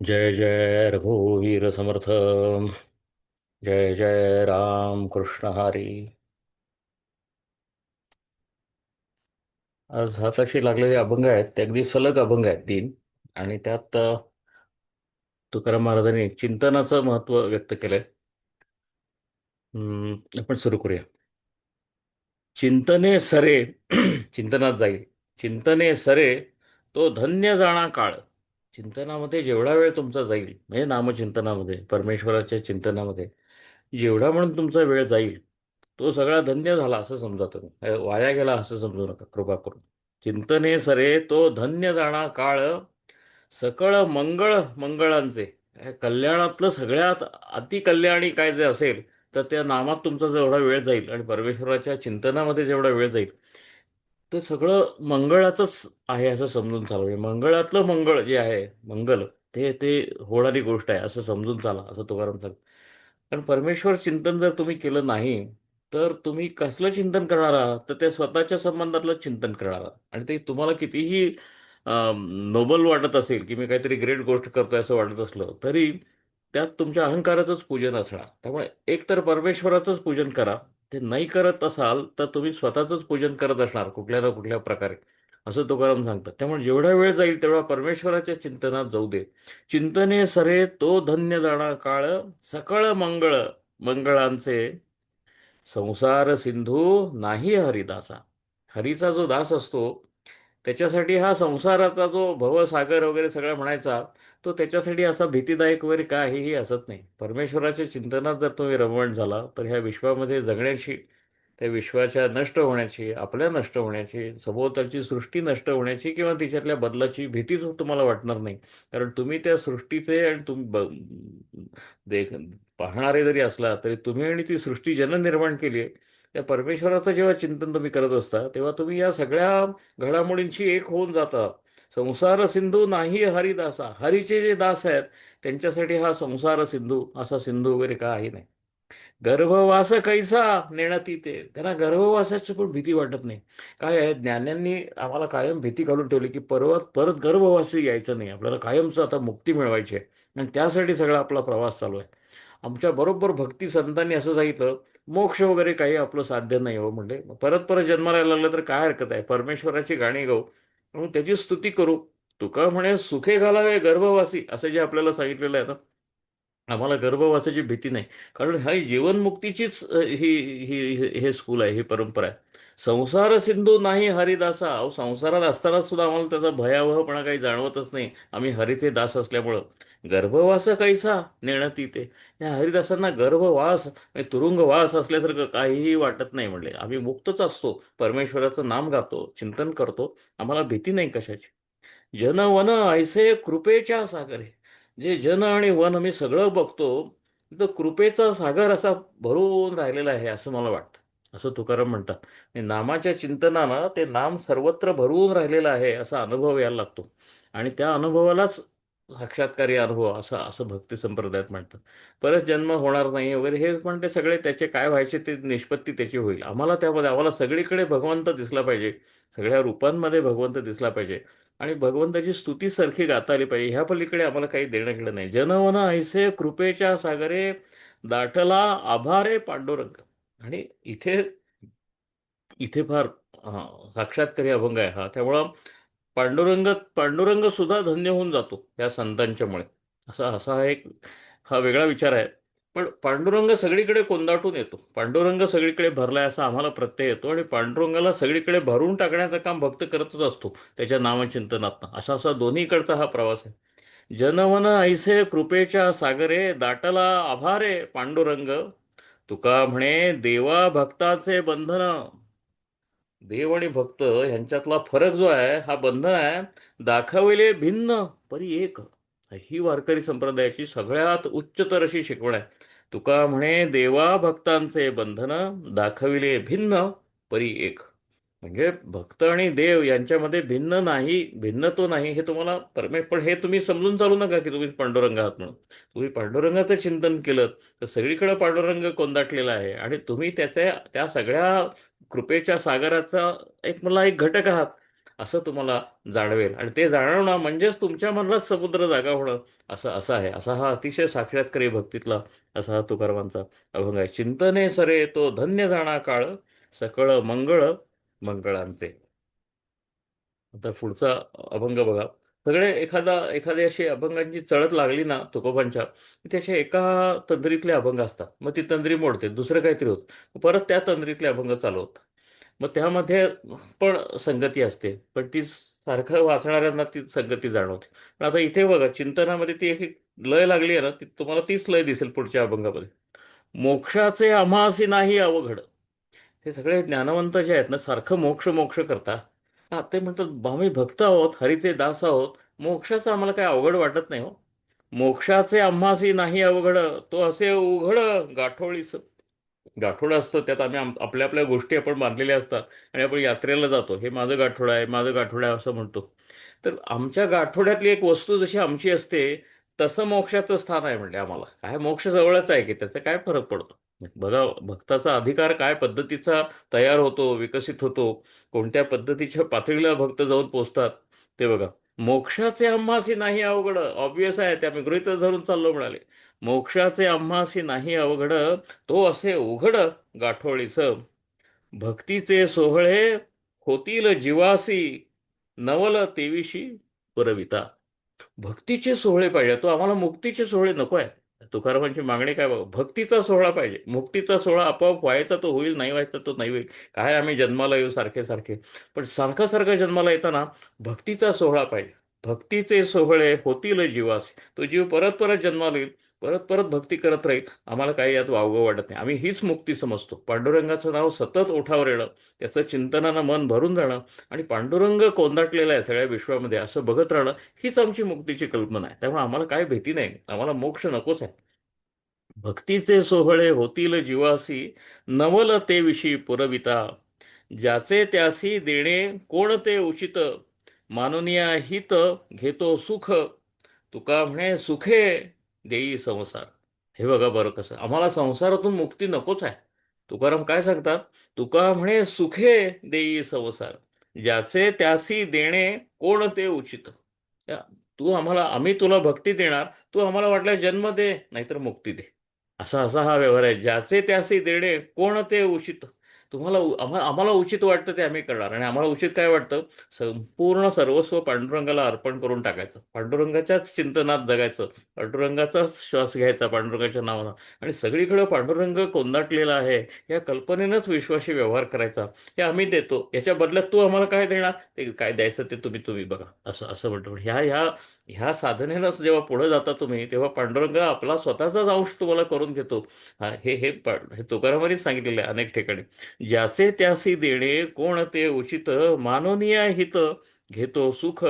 जय जय रघुवीर समर्थ. जय जय राम कृष्ण हरी. आज हाताशी लागलेले अभंग आहेत ते अगदी सलग अभंग आहेत तीन. आणि त्यात तुकाराम महाराजांनी चिंतनाचं महत्त्व व्यक्त केलंय. आपण सुरू करूया. चिंतने सरे चिंतनात जाईल. चिंतने सरे तो धन्य जाणा काळ. चिंतनामध्ये जेवढा वेळ तुमचा जाईल म्हणजे नामचिंतनामध्ये परमेश्वराच्या चिंतनामध्ये जेवढा म्हणून तुमचा वेळ जाईल तो सगळा धन्य झाला असं समजा तुम्ही. वाया गेला असं समजू नका कृपा करून. चिंतने सरे तो धन्य जाणा काळ सकळ मंगळ मंगळांचे. कल्याणातलं सगळ्यात अतिकल्याणी काय जे असेल तर त्या नामात तुमचा जेवढा वेळ जाईल आणि परमेश्वराच्या चिंतनामध्ये जेवढा वेळ जाईल ते सगळं मंगळाचंच आहे असं समजून चालावे. मंगळातलं मंगळ जे आहे मंगल ते ते होणारी गोष्ट आहे असं समजून चाला असं तुकाराम सांगतो. कारण परमेश्वर चिंतन जर तुम्ही केलं नाही तर तुम्ही कसलं चिंतन करणार आहात तर ते स्वतःच्या संबंधातलं चिंतन करणार आहात. आणि ते तुम्हाला कितीही नोबल वाटत असेल की मी काहीतरी ग्रेट गोष्ट करतोय असं वाटत असलं तरी त्यात तुमच्या अहंकाराचंच पूजन असणार. त्यामुळे एक तर परमेश्वराचंच पूजन करा. ते नाही करत असाल तर तुम्ही स्वतःचंच पूजन करत असणार कुठल्या ना कुठल्या प्रकारे असं तुकाराम सांगतात. त्यामुळे जेवढा वेळ जाईल तेवढा परमेश्वराच्या चिंतनात जाऊ दे. चिंतने सरे तो धन्य जाणा काळ सकळ मंगळ मंगळांचे संसार सिंधू नाही हरिदासा. हरीचा जो दास असतो त्याच्यासाठी हा संसाराचा जो भवसागर वगैरे सगळं म्हणायचा तो त्याच्यासाठी असा भीतीदायक वगैरे काहीही असत नाही. परमेश्वराच्या चिंतनात जर तुम्ही रमण झाला तर ह्या विश्वामध्ये जगण्याची त्या विश्वाच्या नष्ट होण्याची आपल्या नष्ट होण्याची सभोवतालची सृष्टी नष्ट होण्याची किंवा तिच्यातल्या बदलाची भीतीच तुम्हाला वाटणार नाही. कारण तुम्ही त्या सृष्टीचे आणि देख पाहणारे जरी असला तरी तुम्ही आणि ती सृष्टी ज्यानं निर्माण केली आहे त्या परमेश्वराचं जेव्हा चिंतन तुम्ही करत असता तेव्हा तुम्ही या सगळ्या घडामोडींशी एक होऊन जाता. संसार सिंधू नाही हरिदासा. हरीचे जे दास आहेत त्यांच्यासाठी हा संसार सिंधू असा सिंधू वगैरे काही नाही. गर्भवास कैसा नेणती ते. त्यांना गर्भवासाची पण भीती वाटत नाही. काय आहे ज्ञान्यांनी आम्हाला कायम भीती घालून ठेवली की परत परत गर्भवासी यायचं नाही. आपल्याला कायमचं आता मुक्ती मिळवायची आहे आणि त्यासाठी सगळा आपला प्रवास चालू आहे. आमच्या बरोबर भक्ती संतांनी असं सांगितलं मोक्ष वगैरे काही आपलं साध्य नाही हो. म्हणजे परत परत जन्माला लागलं तर काय हरकत आहे. परमेश्वराची गाणी गाऊ म्हणून त्याची स्तुती करू. तुका म्हणे सुखे घालावे गर्भवासी असं जे आपल्याला सांगितलेलं आहे ना आम्हाला गर्भवासाची भीती नाही. कारण हा जीवनमुक्तीचीच ही हे स्कूल आहे ही परंपरा आहे. संसार सिंधू नाही हरिदासा. अहो संसारात असताना सुद्धा आम्हाला त्याचा भयावहपणा काही जाणवतच नाही आम्ही हरीचे दास असल्यामुळं. गर्भवास कैसा नेणती ते. या हरिदासांना गर्भवास म्हणजे तुरुंगवास असल्यासारखं काहीही वाटत नाही. म्हणले आम्ही मुक्तच असतो परमेश्वराचं नाम गातो चिंतन करतो आम्हाला भीती नाही कशाची. जन वन ऐसे कृपेच्या सागरे. जे जन आणि वन मी सगळं बघतो तर कृपेचा सागर असा भरून राहिलेला आहे असं मला वाटतं असं तुकाराम म्हणतात. आणि नामाच्या चिंतनानं ते नाम सर्वत्र भरून राहिलेलं आहे असा अनुभव यायला लागतो. आणि त्या अनुभवालाच साक्षात्कारी अनुभव असं असं भक्ती संप्रदायात म्हणतात. परत जन्म होणार नाही वगैरे हे पण ते सगळे त्याचे काय व्हायचे ते निष्पत्ती त्याची होईल. आम्हाला त्यामध्ये आम्हाला सगळीकडे भगवंत दिसला पाहिजे. सगळ्या रूपांमध्ये भगवंत दिसला पाहिजे आणि भगवंताची स्तुती सारखी गाता आली पाहिजे. ह्या पलीकडे आम्हाला काही देणं घेणं नाही. जनवन ऐसे कृपेच्या सागरे दाटला आभारे पांडुरंग. आणि इथे इथे फार साक्षात्कारी अभंग आहे हा. त्यामुळं पांडुरंग पांडुरंग सुद्धा धन्य होऊन जातो या संतांच्यामुळे. असा असा हा वेगळा विचार आहे. पण पांडुरंग सगळीकडे कोंदाटून येतो. पांडुरंग सगळीकडे भरलाय असा आम्हाला प्रत्यय येतो आणि पांडुरंगाला सगळीकडे भरून टाकण्याचं काम भक्त करतच असतो त्याच्या नामचिंतनातनं. असा असा दोन्हीकडचा हा प्रवास आहे. जनवन ऐसे कृपेच्या सागरे दाटला आभारे पांडुरंग. तुका म्हणे देवा भक्ताचे बंधन. देव आणि भक्त ह्यांच्यातला फरक जो आहे हा बंधन आहे. दाखविले भिन्न परी एक. ही वारकरी संप्रदायाची सगळ्यात उच्चतर अशी शिकवण आहे. तुका म्हणे देवा भक्तांचे बंधन दाखविले भिन्न परी एक. म्हणजे भक्त आणि देव यांच्यामध्ये भिन्न नाही भिन्नत्व नाही हे तुम्हाला पण हे तुम्ही समजून चालू नका की तुम्ही पांडुरंग आहात म्हणून. तुम्ही पांडुरंगाचं चिंतन केलं तर सगळीकडे पांडुरंग कोंदाटलेला आहे आणि तुम्ही त्याच्या त्या सगळ्या कृपेच्या सागराचा एक मला एक घटक आहात. असं तुम्हाला जाणवेल. आणि ते जाणवणं म्हणजेच तुमच्या मनाला समुद्र जागा होणं, असं असं आहे. असा हा अतिशय साक्षात्कारी भक्तीतला असा हा तुकारामांचा अभंग आहे. चिंतने सरे तो धन्य जाणा काळ, सकळ मंगळ मंगळांते. आता पुढचा अभंग बघा. सगळे एखादी अशी अभंगांची चढत लागली ना तुकोबांच्या, की त्याचे एका तंद्रीतले अभंग असतात. मग ती तंद्री मोडते, दुसरं काहीतरी होतं, परत त्या तंद्रीतले अभंग चालू होतात. मग त्यामध्ये पण संगती असते, पण ती सारखं वाचणाऱ्यांना ती संगती जाणवते. पण आता इथे बघा, चिंतनामध्ये ती एक लय लागली आहे ना, ती तुम्हाला तीच लय दिसेल पुढच्या अभंगामध्ये. मोक्षाचे आम्हासी नाही अवघड. हे सगळे ज्ञानवंत जे आहेत ना, सारखं मोक्ष मोक्ष करतात. हा, ते म्हणतात आम्ही भक्त आहोत, हरीचे दास आहोत, मोक्षाचं आम्हाला काही अवघड वाटत नाही हो. मोक्षाचे आम्हासी नाही अवघड, तो असे उघड गाठोळीस. गाठोडं असतं, त्यात आम्ही आपल्या आपल्या गोष्टी आपण बांधलेल्या असतात आणि आपण यात्रेला जातो, हे माझं गाठोडं आहे, माझं गाठोडं आहे असं म्हणतो. तर आमच्या गाठोड्यातली एक वस्तू जशी आमची असते, तसं मोक्षाचं स्थान आहे म्हणजे आम्हाला काय, मोक्ष जवळच आहे की त्याचा काय फरक पडतो. बघा, भक्ताचा अधिकार काय पद्धतीचा तयार होतो, विकसित होतो, कोणत्या पद्धतीच्या पातळीला भक्त जाऊन पोचतात, ते बघा. मोक्षाचे आम्हासी नाही अवघड, ऑब्वियस आहे, ते आम्ही गृहीत धरून चाललो म्हणाले. मोक्षाचे आम्हासी नाही अवघड, तो असे उघड गाठोळीच. भक्तीचे सोहळे होतील जीवासी, नवल तेविशी पुरविता. भक्तीचे सोहळे पाहिजे, तो आम्हाला मुक्तीचे सोहळे नको आहे. तुकारामांची मागणी काय बघा, भक्तीचा सोहळा पाहिजे. मुक्तीचा सोहळा आपोआप व्हायचा तो होईल, नाही व्हायचा तो नाही होईल. काय आम्ही जन्माला येऊ सारखे सारखे, पण सारखं सारखं जन्माला येताना भक्तीचा सोहळा पाहिजे. भक्तीचे सोहळे होतील जीवास, तो जीव परत परत जन्माला येईल, परत परत भक्ती करत राहील. आम्हाला काही यात वावगं वाटत नाही. आम्ही हीच मुक्ती समजतो. पांडुरंगाचं नाव सतत ओठावर येणं, त्याचं चिंतनानं मन भरून जाणं आणि पांडुरंग कोंदाटलेला आहे सगळ्या विश्वामध्ये असं बघत राहणं, हीच आमची मुक्तीची कल्पना आहे. त्यामुळे आम्हाला काय भीती नाही, आम्हाला मोक्ष नकोच आहे. भक्तीचे सोहळे होतील जीवासी, नवल ते विषयी पुरविता. ज्याचे त्यासी देणे कोण ते उचित, मानुनिया हित घेतो सुख. तुका म्हणे सुखे देई संसार. हे बघा बरं, कसं आम्हाला संसारातून मुक्ती नकोच आहे. तुकाराम काय सांगतात, तुका म्हणे सुखे देई संसार, ज्याचे त्यासी देणे कोण ते उचित. या- तू आम्हाला, आम्ही तुला भक्ती देणार, तू आम्हाला वाटलं जन्म दे नाहीतर मुक्ती दे. असा असा हा व्यवहार आहे. ज्याचे त्याचे देणे कोण ते उचित. तुम्हाला आम्हाला उचित वाटतं ते आम्ही करणार. आणि आम्हाला उचित काय वाटतं, संपूर्ण सर्वस्व पांडुरंगाला अर्पण करून टाकायचं, पांडुरंगाच्याच चिंतनात जगायचं, पांडुरंगाचाच श्वास घ्यायचा पांडुरंगाच्या नावानं. आणि सगळीकडे पांडुरंग कोंदाटलेला आहे, या कल्पनेनंच विश्वाशी व्यवहार करायचा. हे आम्ही देतो, याच्या बदल्यात तू आम्हाला काय देणार, ते काय द्यायचं ते तुम्ही तुम्ही बघा, असं असं म्हणतो. ह्या ह्या ह्या साधनेनं जेव्हा पुढे जाता तुम्ही, तेव्हा पांडुरंग आपला स्वतःचाच अंश तुम्हाला करून घेतो. हा, हे तुकारामांनीच सांगितलेलं आहे अनेक ठिकाणी. ज्याचे त्यासी देणे कोण ते उचित, माननीय हित घेतो सुख.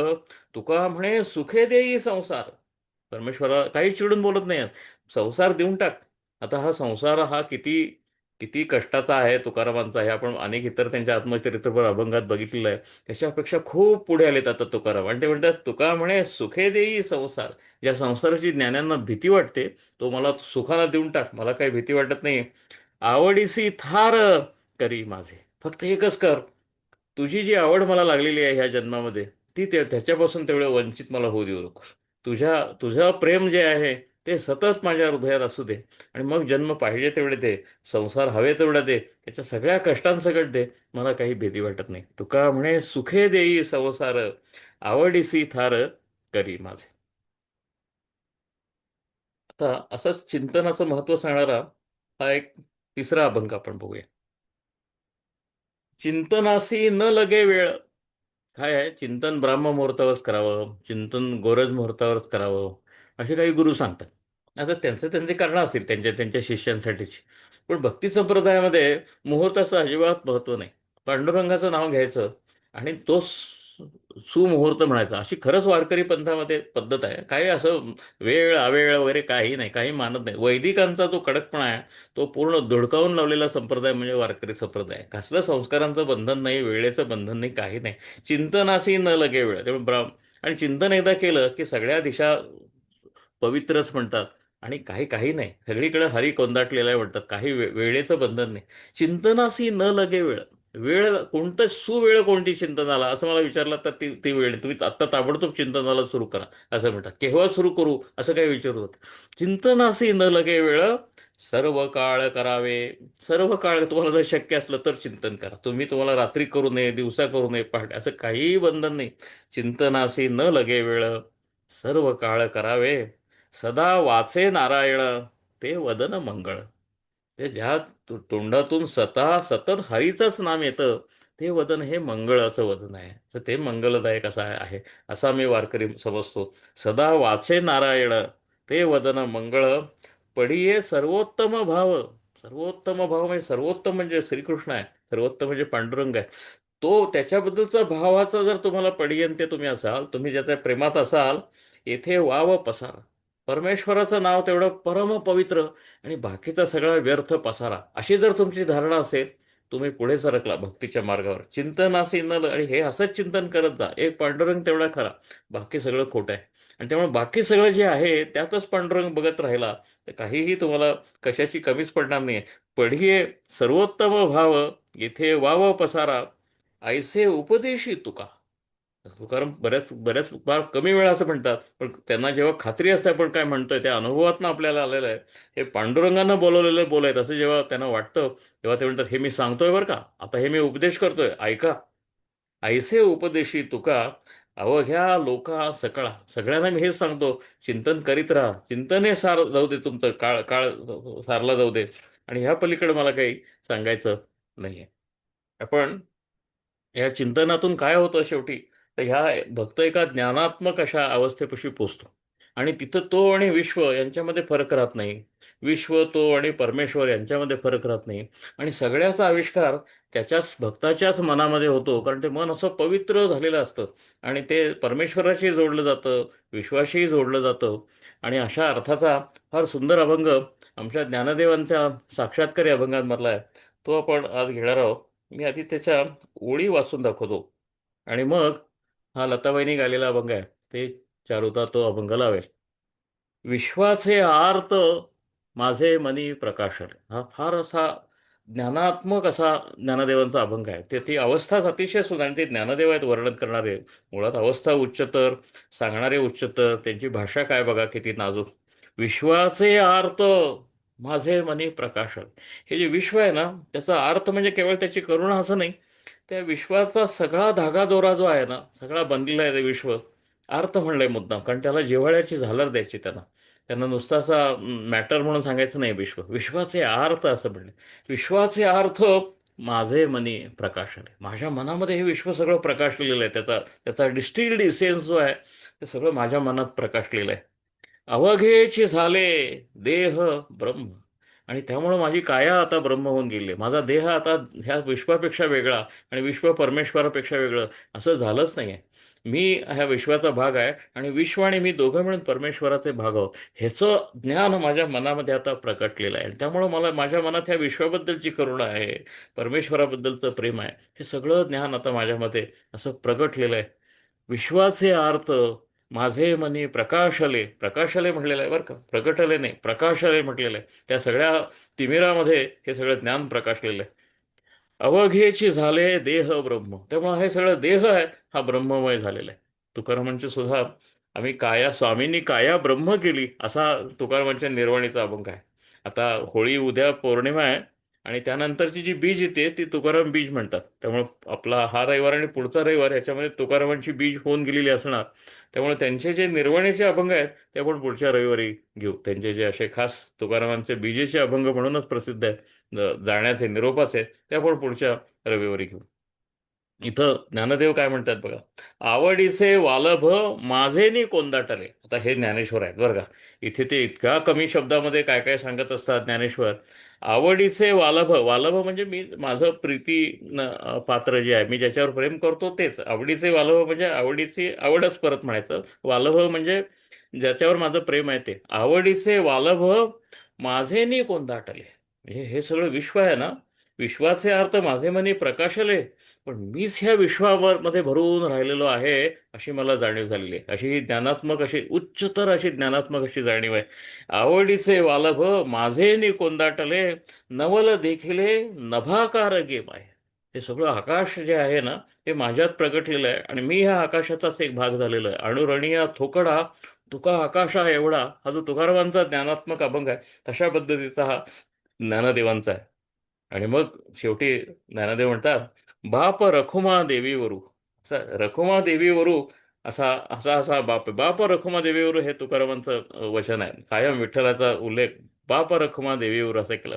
तुका म्हणे सुखे देई संसार. परमेश्वरा काही चिडून बोलत नाही, संसार देऊन टाक. आता हा संसार हा किती किती कष्टाचा आहे तुकारामांचा, हे आपण अनेक इतर त्यांच्या आत्मचरित्रपर अभंगात बघितलेलं आहे. त्याच्यापेक्षा खूप पुढे आलेत आता तुकाराम. आणि ते म्हणतात, तुका म्हणे सुखे देई संसार. ज्या संसाराची ज्ञानांना भीती वाटते, तो मला सुखाला देऊन टाक, मला काही भीती वाटत नाही. आवडीसी थार करी माझे. फक्त एकच कर, तुझी जी आवड मला लागलेली आहे ह्या जन्मामध्ये, ती त्याच्यापासून तेवढं वंचित मला होऊ देऊ नकोस. तुझं प्रेम जे आहे ते सतत माझ्या हृदयात असू दे. आणि मग जन्म पाहिजे तेवढे दे, संसार हवे तेवढा दे, त्याच्या सगळ्या कष्टांसकट दे, मला काही भीती वाटत नाही. तुका म्हणे सुखे देई संसार, आवडीसी थार करी माझे. आता असंच चिंतनाचं महत्त्व सांगणारा हा एक तिसरा अभंग आपण बघूया. चिंतनासी न लगे वेळ. काय आहे, चिंतन ब्राह्म मुहूर्तावरच करावं, चिंतन गोरज मुहूर्तावरच करावं, असे काही गुरु सांगतात. आता त्यांचे त्यांचे कारणं असतील त्यांच्या त्यांच्या शिष्यांसाठीची. पण भक्ती संप्रदायामध्ये मुहूर्ताचं अजिबात महत्त्व नाही. पांडुरंगाचं नाव घ्यायचं आणि तो सुमुहूर्त म्हणायचा, अशी खरंच वारकरी पंथामध्ये पद्धत आहे. काही असं वेळ अवेळ वगैरे काही नाही, काही मानत नाही. वैदिकांचा जो कडकपणा आहे, तो पूर्ण धुडकावून लावलेला संप्रदाय म्हणजे वारकरी संप्रदाय. कसलं संस्कारांचं बंधन नाही, वेळेचं बंधन नाही, काही नाही. चिंतनासी न लगे वेळ. त्यामुळे आणि चिंतन एकदा केलं की सगळ्या दिशा पवित्रच म्हणतात. आणि काही काही नाही, सगळीकडे हरी कोंदाटलेला आहे म्हणतात. काही वेळेचं बंधन नाही. चिंतनासी न लगे वेळ. वेळ कोणतं सुवेळ कोणती चिंतनाला असं मला विचारलं तर ती ती वेळ तुम्ही आत्ता ताबडतोब चिंतनाला सुरू करा असं म्हणतात. केव्हा सुरू करू असं काही विचारू होत. चिंतनासी न लगे वेळ सर्व काळ करावे. सर्व काळ तुम्हाला जर शक्य असलं तर चिंतन करा. तुम्हाला रात्री करू नये, दिवसा करू नये, पहाटे असं काहीही बंधन नाही. चिंतनासी न लगे वेळ सर्व काळ करावे. सदा वाचे नारायण ते वदन मंगळ. ते ज्या तोंडातून सतत हरीचंच नाम येतं ते वदन हे मंगळाचं वदन आहे. तर ते मंगलदायक असं आहे असा मी वारकरी समजतो. सदा वाचे नारायण ते वदन मंगळ पडिये सर्वोत्तम भाव. सर्वोत्तम भाव म्हणजे सर्वोत्तम म्हणजे श्रीकृष्ण आहे, सर्वोत्तम म्हणजे पांडुरंग आहे. तो त्याच्याबद्दलचा भावाचा जर तुम्हाला पडियंते तुम्ही असाल, तुम्ही ज्या त्या प्रेमात असाल, येथे वाव पसारा. परमेश्वराचं नाव तेवढं परम पवित्र आणि बाकीचा सगळा व्यर्थ पसारा अशी जर तुमची धारणा असेल, तुम्ही पुढे सरकला भक्तीच्या मार्गावर. चिंतनासी न आणि हे असंच चिंतन करत जा. एक पांडुरंग तेवढा खरा, बाकी सगळं खोटं आहे. आणि त्यामुळे बाकी सगळं जे आहे त्यातच पांडुरंग बघत राहिला तर काहीही तुम्हाला कशाची कमीच पडणार नाही. पढिये सर्वोत्तम भाव येथे वाव पसारा ऐसे उपदेशी तुका. तुकाराम बऱ्याच बऱ्याच फार कमी वेळा असं म्हणतात, पण त्यांना जेव्हा खात्री असते आपण काय म्हणतोय त्या अनुभवातनं आपल्याला आलेलं आहे. हे पांडुरंगानं बोलवलेलं बोल आहेत असं जेव्हा त्यांना वाटतं तेव्हा ते म्हणतात हे मी सांगतोय बरं का, आता हे मी उपदेश करतोय ऐका. ऐसे उपदेशी तुका अवघ्या लोका सकळा. सगळ्यांना मी हेच सांगतो, चिंतन करीत राहा. चिंतने सार जाऊ दे, तुमचं काळ काळ सारला जाऊ दे. आणि ह्या पलीकडे मला काही सांगायचं नाहीये. आपण या चिंतनातून काय होतं शेवटी, तर ह्या भक्त एका ज्ञानात्मक अशा अवस्थेपाशी पोचतो. आणि तिथं तो आणि विश्व यांच्यामध्ये फरक राहत नाही. विश्व, तो आणि परमेश्वर यांच्यामध्ये फरक राहत नाही. आणि सगळ्याचा आविष्कार त्याच्याच भक्ताच्याच मनामध्ये होतो, कारण ते मन असं पवित्र झालेलं असतं. आणि ते परमेश्वराशी जोडलं जातं, विश्वाशीही जोडलं जातं. आणि अशा अर्थाचा फार सुंदर अभंग आमच्या ज्ञानदेवांच्या साक्षात्कारी अभंगांमधला आहे. तो आपण आज घेणार आहोत. मी आधी त्याच्या ओळी वाचून दाखवतो आणि मग हा लताबाईंनी गायलेला अभंग आहे ते चारुता तो अभंग लावेल. विश्वाचे आर्त माझे मनी प्रकाशल. हा फार असा ज्ञानात्मक असा ज्ञानदेवांचा अभंग आहे. ते ती अवस्थाच अतिशय सुंदर आणि ते ज्ञानदेव आहेत वर्णन करणारे. मुळात अवस्था उच्चतर, सांगणारे उच्चतर, त्यांची भाषा काय बघा किती नाजूक. विश्वाचे आर्त माझे मनी प्रकाशल. हे जे विश्व आहे ना त्याचा अर्थ म्हणजे केवळ त्याची करुणा असं नाही. त्या विश्वाचा सगळा धागादोरा जो आहे ना, सगळा बनलेला आहे ते विश्व. अर्थ म्हणलंय मुद्दाम, कारण त्याला जिव्हाळ्याची झालर द्यायची त्यांना. त्यांना नुसता असा मॅटर म्हणून सांगायचं नाही. विश्वाचे अर्थ असं म्हणले. विश्वाचे अर्थ माझे मनी प्रकाशले. माझ्या मनामध्ये हे विश्व सगळं प्रकाशलेलं आहे. त्याचा त्याचा डिस्टिल्ड इसेन्स जो आहे ते सगळं माझ्या मनात प्रकाशलेलं आहे. अवघेची झाले देह ब्रह्म. आणि त्यामुळं माझी काया आता ब्रह्म होऊन गेली. माझा देह आता ह्या विश्वापेक्षा वेगळा आणि विश्व परमेश्वरापेक्षा वेगळं असं झालंच नाही आहे. मी ह्या विश्वाचा भाग आहे आणि विश्व आणि मी दोघं मिळून परमेश्वराचे भाग आहोत. ह्याचं ज्ञान माझ्या मनामध्ये आता प्रकटलेलं आहे. आणि त्यामुळं मला माझ्या मनात ह्या विश्वाबद्दलची करुणा आहे, परमेश्वराबद्दलचं प्रेम आहे, हे सगळं ज्ञान आता माझ्यामध्ये असं प्रगटलेलं आहे. विश्वाचे अर्थ माझे मनी प्रकाशले. प्रकाशले म्हटलेलं आहे बरं का, प्रगटले नाही, प्रकाशले म्हटलेलं आहे. त्या सगळ्या तिमिरामध्ये हे सगळं ज्ञान प्रकाशलेलं आहे. अवघेची झाले देह ब्रह्म. त्यामुळे हे सगळं देह आहे हा ब्रह्ममय झालेला आहे. तुकारामांचे सुद्धा आम्ही काया स्वामींनी काया ब्रह्म केली असा तुकारामांच्या निर्वाणीचा अभंग आहे. आता होळी उद्या पौर्णिमा आहे आणि त्यानंतरची जी बीज येते ती तुकाराम बीज म्हणतात. त्यामुळे आपला हा रविवार आणि पुढचा रविवार याच्यामध्ये तुकारामांची बीज होऊन गेलेली असणार. त्यामुळे त्यांचे जे निर्वाणीचे अभंग आहेत ते आपण पुढच्या रविवारी घेऊ. त्यांचे जे असे खास तुकारामांचे बीजेचे अभंग म्हणूनच प्रसिद्ध आहे, जाण्याचे निरोपाचे, ते आपण पुढच्या रविवारी घेऊ. इथं ज्ञानदेव काय म्हणतात बघा. आवडीचे वालभ माझेनी कोंदाटले. आता हे ज्ञानेश्वर आहेत बरं का. इथे ते इतक्या कमी शब्दामध्ये काय काय सांगत असतात ज्ञानेश्वर. आवडीचे वालभ. वालभ म्हणजे मी माझं प्रीती पात्र जे आहे, मी ज्याच्यावर प्रेम करतो तेच. आवडीचे वालभ म्हणजे आवडीची आवडच परत म्हणायचं. वालभ म्हणजे ज्याच्यावर माझं प्रेम आहे ते. आवडीचे वालभ माझेनी कोंदाटले. हे सगळं विश्व आहे ना, विश्वाचे अर्थ माझे मनी प्रकाशले. पण मीच ह्या विश्वावर मध्ये भरून राहिलेलो आहे अशी मला जाणीव झालेली आहे. अशी ही ज्ञानात्मक अशी उच्चतर अशी ज्ञानात्मक अशी जाणीव आहे. आवडीचे वालभ माझे नि कोंदाटले नवल देखिले नभाकार गेम आहे. हे सगळं आकाश जे आहे ना, हे माझ्यात प्रगटलेलं आहे आणि मी ह्या आकाशाचाच एक भाग झालेलो आहे. अणुरणीय थोकडा तुका आकाशा एवढा, हा जो तुकारामांचा ज्ञानात्मक अभंग आहे, तशा पद्धतीचा हा ज्ञानदेवांचा आहे. आणि मग शेवटी ज्ञानदेव म्हणतात, बाप रखुमा देवीवरू. असा रखुमा देवीवरू, असा असा असा बाप बाप रखुमा देवीवरू, हे तुकारामांचं वचन आहे. कायम विठ्ठलाचा उल्लेख बाप रखुमा देवीवरू असं केलं.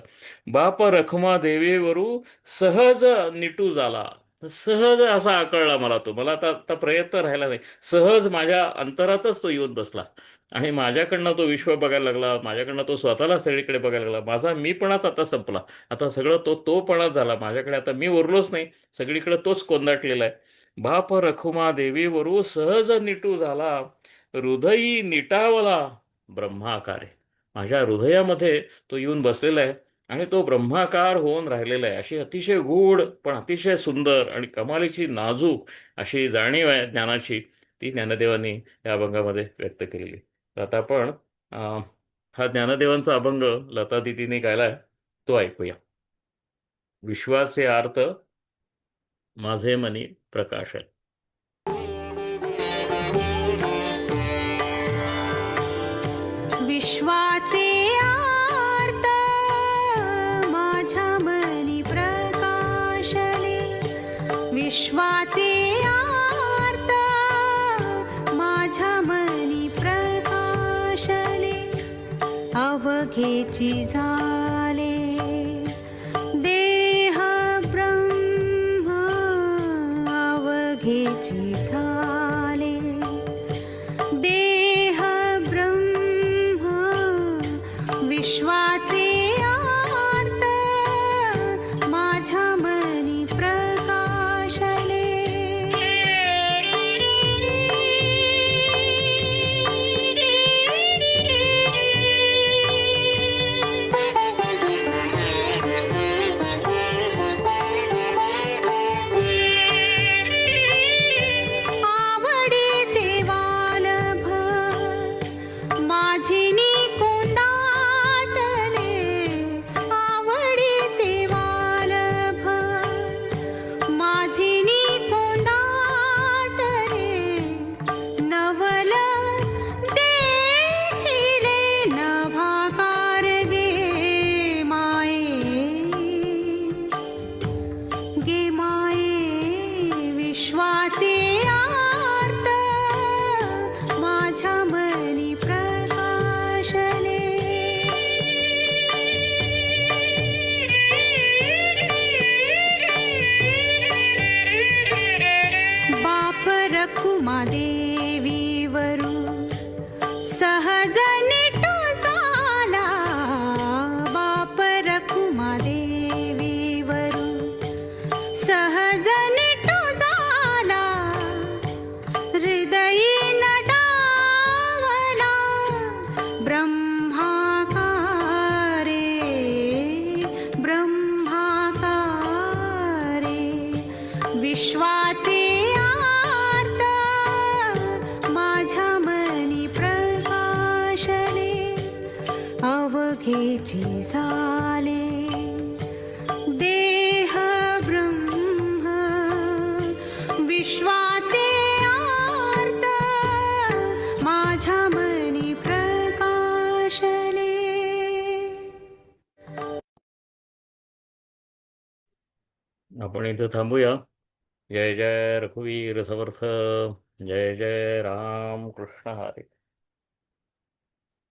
बाप रखुमा देवीवरू सहज निटू झाला. सहज असा आकळला मला तो. मला आता आता प्रयत्न राहिला नाही. सहज माझ्या अंतरातच तो येऊन बसला आणि माझ्याकडनं तो विश्व बघायला लागला, माझ्याकडनं तो स्वतःला सगळीकडे बघायला लागला. माझा मीपणाच आता संपला. आता सगळं तोपणाच झाला माझ्याकडे. आता मी उरलोच नाही, सगळीकडे तोच कोंदाटलेला आहे. बाप रखुमा देवीवरू सहज निटू झाला, हृदयी निटावला ब्रह्माकारे. माझ्या हृदयामध्ये तो येऊन बसलेला आहे आणि तो ब्रह्माकार होऊन राहिलेला आहे. अशी अतिशय गूढ पण अतिशय सुंदर आणि कमालीची नाजूक अशी जाणीव आहे ज्ञानाची, ती ज्ञानदेवांनी या अभंगामध्ये व्यक्त केलेली. तर आता आपण हा ज्ञानदेवांचा अभंग लता दिदीने गायलाय, तो ऐकूया. विश्वाचे आर्त माझे मनी प्रकाश आहे. विश्वाचे आर्त माझ्या मनी प्रकाशले. विश्वाचे आर्त माझ्या मनी प्रकाशले. अवघेची झाले देह ब्रह्म, अवघेची झाले देह ब्रह्म. विश्वाचे आर्त माझ्या मनी प्रकाशले. आवडीचे वालभ माझिनी कोंदाटले. आवडीचे वालभ माझिनी कोंदाटले. नवल देखिले नभाकार गे माये, गे माये. विश्वाचे आर्त माझ्या मनी प्रकाशले. बाप रखुमा देवीवरू सहज निटू झाला. बाप रखुमा देवीवरू सहज निटू झाला. हृदयी नटावला ब्रह्माकारे, ब्रह्माकारे. विश्वाचे आर्त माझ्या मनी प्रकाशले. अवघेची झाले देह ब्रह्म. विश्वाचे आर्त माझ्या मनी प्रकाशले. आपण इथं थांबूया. जय जय रघुवीर समर्थ. जय जय राम कृष्ण हरी.